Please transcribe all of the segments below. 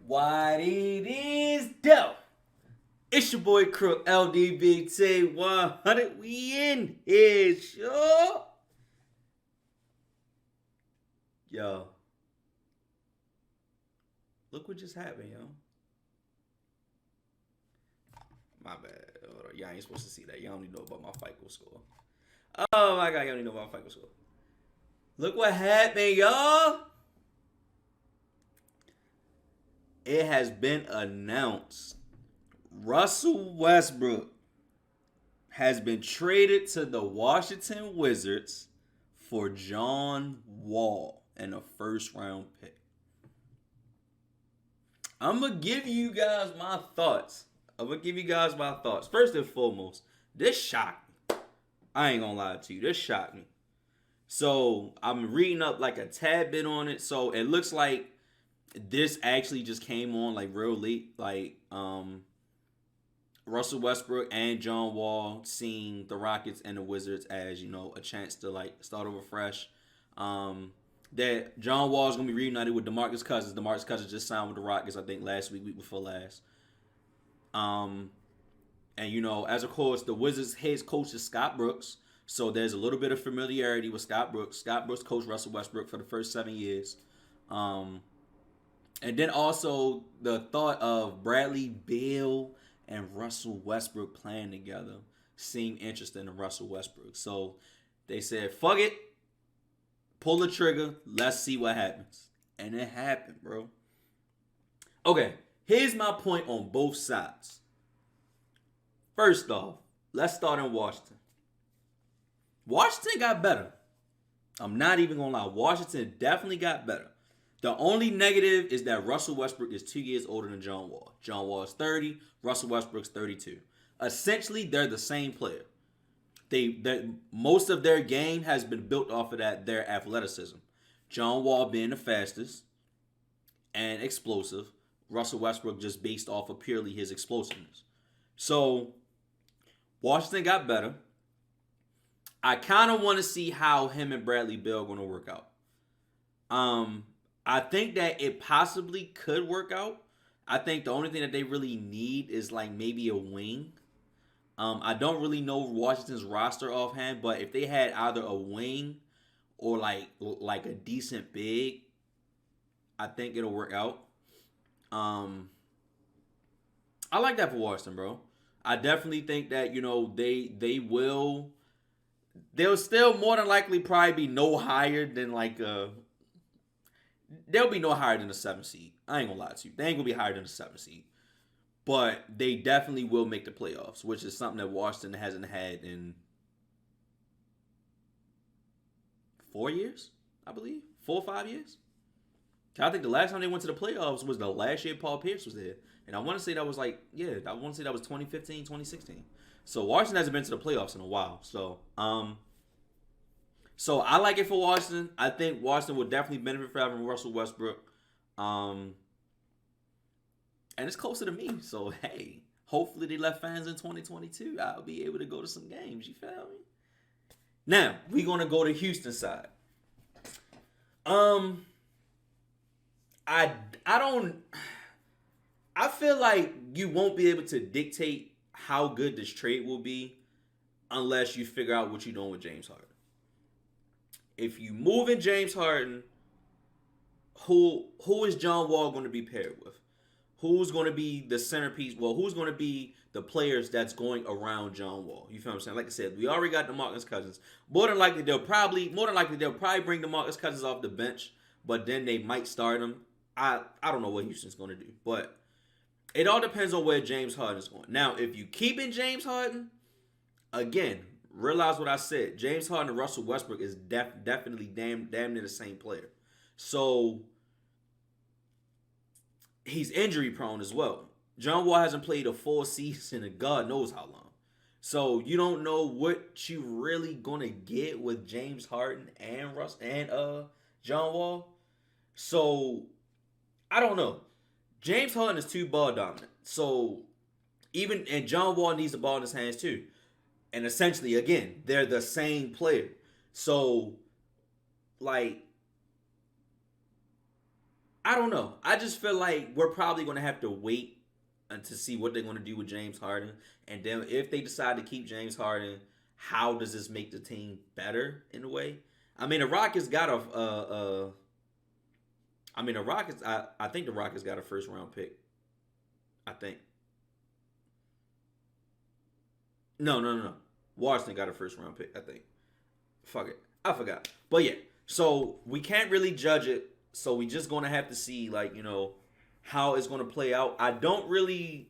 What it is, though? It's your boy Crook LDBT 100. We in here, sure. Yo, look what just happened, yo. My bad. Hold on. Y'all ain't supposed to see that. Y'all don't even know about my FICO score. Oh my god, y'all don't even know about my FICO score. Look what happened, y'all. It has been announced. Russell Westbrook has been traded to the Washington Wizards for John Wall and a first round pick. I'm gonna give you guys my thoughts. First and foremost, this shocked me. I ain't gonna lie to you. This shocked me. So I'm reading up like a tad bit on it. So it looks like this actually just came on like real late. Like Russell Westbrook and John Wall seeing the Rockets and the Wizards as, a chance to like start over fresh. That John Wall is gonna be reunited with DeMarcus Cousins. DeMarcus Cousins just signed with the Rockets, I think last week before last. And as of course, the Wizards head coach is Scott Brooks. So there's a little bit of familiarity with Scott Brooks. Scott Brooks coached Russell Westbrook for the first 7 years. And then also the thought of Bradley Beal and Russell Westbrook playing together seemed interesting to Russell Westbrook. So they said, fuck it, pull the trigger, let's see what happens. And it happened, bro. Okay, here's my point on both sides. First off, let's start in Washington. Washington got better. I'm not even gonna lie. Washington definitely got better. The only negative is that Russell Westbrook is 2 years older than John Wall. John Wall is 30. Russell Westbrook's 32. Essentially, they're the same player. Most of their game has been built off of their athleticism. John Wall being the fastest and explosive. Russell Westbrook just based off of purely his explosiveness. So Washington got better. I kind of want to see how him and Bradley Beal are going to work out. I think that it possibly could work out. I think the only thing that they really need is like maybe a wing. I don't really know Washington's roster offhand, but if they had either a wing or like a decent big, I think it'll work out. I like that for Washington, bro. I definitely think that they'll still more than likely probably be no higher than they'll be no higher than the 7th seed. I ain't gonna lie to you. They ain't gonna be higher than the 7th seed. But they definitely will make the playoffs, which is something that Washington hasn't had in 4 years, I believe. 4 or 5 years. I think the last time they went to the playoffs was the last year Paul Pierce was there. And I want to say that was 2015, 2016. So Washington hasn't been to the playoffs in a while. So I like it for Washington. I think Washington will definitely benefit from having Russell Westbrook. And it's closer to me. So, hey, hopefully they let fans in 2022. I'll be able to go to some games. You feel me? Now, we're going to go to Houston side. I don't... I feel like you won't be able to dictate how good this trade will be unless you figure out what you're doing with James Harden. If you move in James Harden, who is John Wall going to be paired with? Who's going to be the centerpiece? Well, who's going to be the players that's going around John Wall? You feel what I'm saying? Like I said, we already got DeMarcus Cousins. More than likely they'll probably bring DeMarcus Cousins off the bench, but then they might start him. I don't know what Houston's going to do, but it all depends on where James Harden is going. Now, if you keep in James Harden, again, realize what I said. James Harden and Russell Westbrook is definitely damn near the same player. So he's injury prone as well. John Wall hasn't played a full season in God knows how long. So you don't know what you really gonna get with James Harden and John Wall. So I don't know. James Harden is too ball dominant. So and John Wall needs the ball in his hands too. And essentially, again, they're the same player. So, like, I don't know. I just feel like we're probably going to have to wait to see what they're going to do with James Harden, and then if they decide to keep James Harden, how does this make the team better in a way? I mean, the Rockets got a. I mean, the Rockets. I think the Rockets got a first round pick. I think. No, no, no, no. Washington got a first round pick. I think. Fuck it. I forgot. But yeah. So we can't really judge it. So we just gonna have to see, like, how it's gonna play out. I don't really.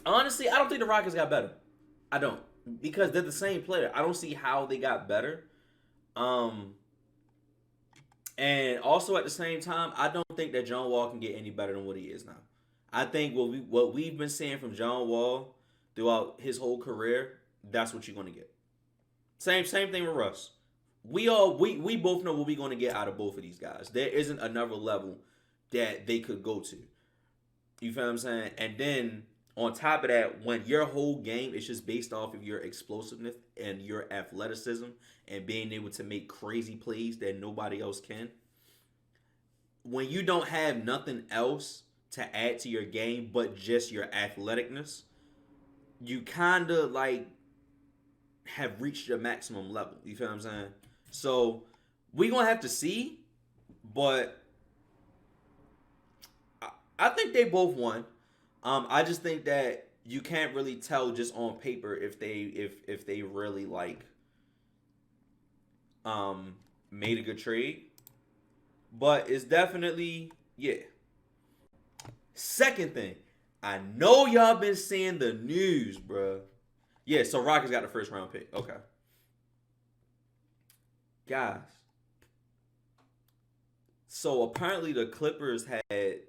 Honestly, I don't think the Rockets got better. I don't, because they're the same player. I don't see how they got better. Um, and also at the same time, I don't think that John Wall can get any better than what he is now. I think what we've been seeing from John Wall throughout his whole career, that's what you're gonna get. Same thing with Russ. We both know what we're gonna get out of both of these guys. There isn't another level that they could go to. You feel what I'm saying? And then on top of that, when your whole game is just based off of your explosiveness and your athleticism and being able to make crazy plays that nobody else can, when you don't have nothing else to add to your game but just your athleticness, you kind of like have reached your maximum level. You feel what I'm saying? So we're going to have to see, but I think they both won. I just think that you can't really tell just on paper if they really like made a good trade. But it's definitely, yeah. Second thing, I know y'all been seeing the news, bruh. Yeah, so Rockets got the first round pick. Okay. Guys. So apparently the Clippers had,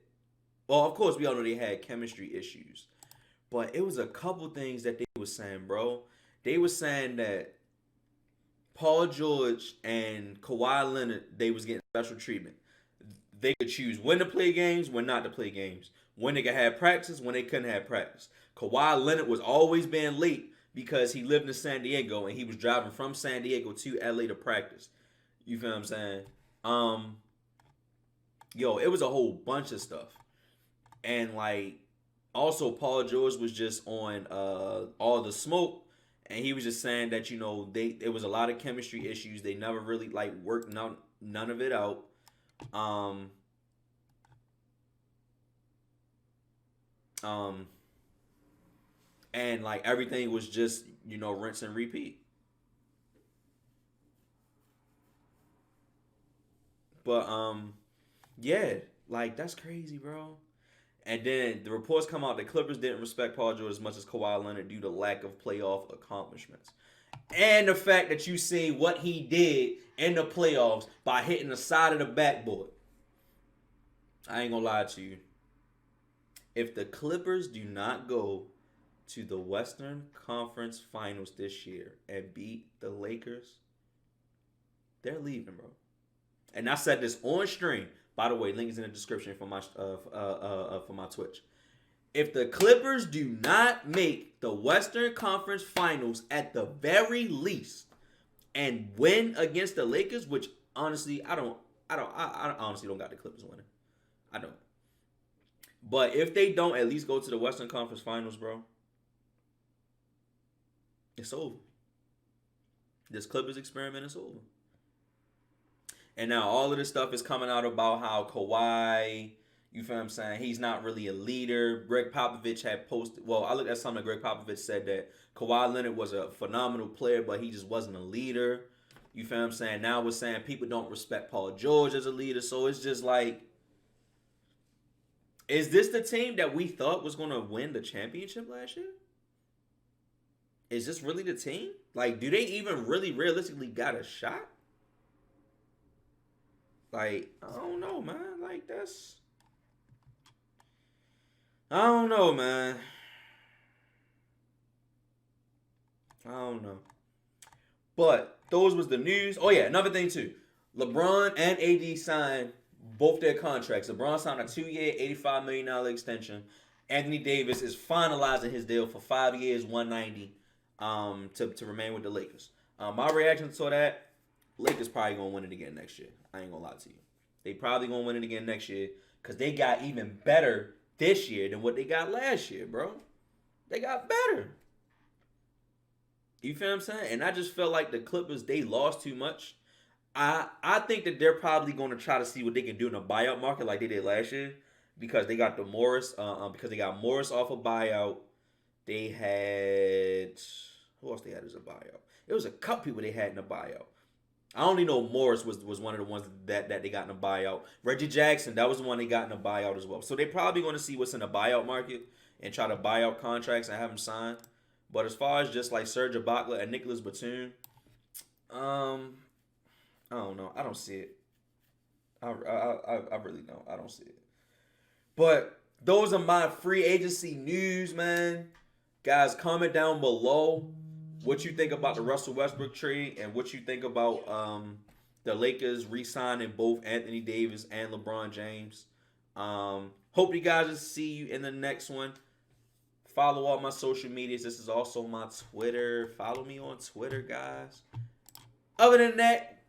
well, of course we all know they had chemistry issues. But it was a couple things that they were saying, bro. They were saying that Paul George and Kawhi Leonard, they was getting special treatment. They could choose when to play games, when not to play games. When they could have practice, when they couldn't have practice. Kawhi Leonard was always being late because he lived in San Diego and he was driving from San Diego to LA to practice. You feel what I'm saying? It was a whole bunch of stuff. And like, also Paul George was just on All the Smoke, and he was just saying that there was a lot of chemistry issues. They never really like worked none of it out. Um, and like everything was just rinse and repeat. But yeah, like that's crazy, bro. And then the reports come out that Clippers didn't respect Paul George as much as Kawhi Leonard due to lack of playoff accomplishments. And the fact that you see what he did in the playoffs by hitting the side of the backboard. I ain't gonna lie to you. If the Clippers do not go to the Western Conference Finals this year and beat the Lakers, they're leaving, bro. And I said this on stream. By the way, link is in the description for my Twitch. If the Clippers do not make the Western Conference Finals at the very least and win against the Lakers, which honestly I honestly don't got the Clippers winning. I don't. But if they don't at least go to the Western Conference Finals, bro, it's over. This Clippers experiment is over. And now all of this stuff is coming out about how Kawhi, you feel what I'm saying, he's not really a leader. Greg Popovich had posted, well, I looked at something that Greg Popovich said that Kawhi Leonard was a phenomenal player, but he just wasn't a leader. You feel what I'm saying? Now we're saying people don't respect Paul George as a leader. So it's just like, is this the team that we thought was going to win the championship last year? Is this really the team? Like, do they even really realistically got a shot? Like, I don't know, man. Like, I don't know, man. I don't know. But those was the news. Oh, yeah, another thing, too. LeBron and AD signed both their contracts. LeBron signed a 2-year, $85 million extension. Anthony Davis is finalizing his deal for 5 years, $190 to remain with the Lakers. My reaction to that, Lakers probably gonna win it again next year. I ain't gonna lie to you. They probably gonna win it again next year because they got even better this year than what they got last year, bro. They got better. You feel what I'm saying? And I just felt like the Clippers, they lost too much. I think that they're probably going to try to see what they can do in the buyout market like they did last year because they got the Morris because they got Morris off a buyout. They had who else they had as a buyout? It was a couple people they had in the buyout. I only know Morris was one of the ones that they got in the buyout. Reggie Jackson, that was the one they got in the buyout as well. So they're probably going to see what's in the buyout market and try to buy out contracts and have them sign. But as far as just like Serge Ibaka and Nicholas Batum, I don't know. I don't see it. I really don't. I don't see it. But those are my free agency news, man. Guys, comment down below what you think about the Russell Westbrook trade and what you think about the Lakers re-signing both Anthony Davis and LeBron James. Hope you guys will see you in the next one. Follow all my social medias. This is also my Twitter. Follow me on Twitter, guys. Other than that,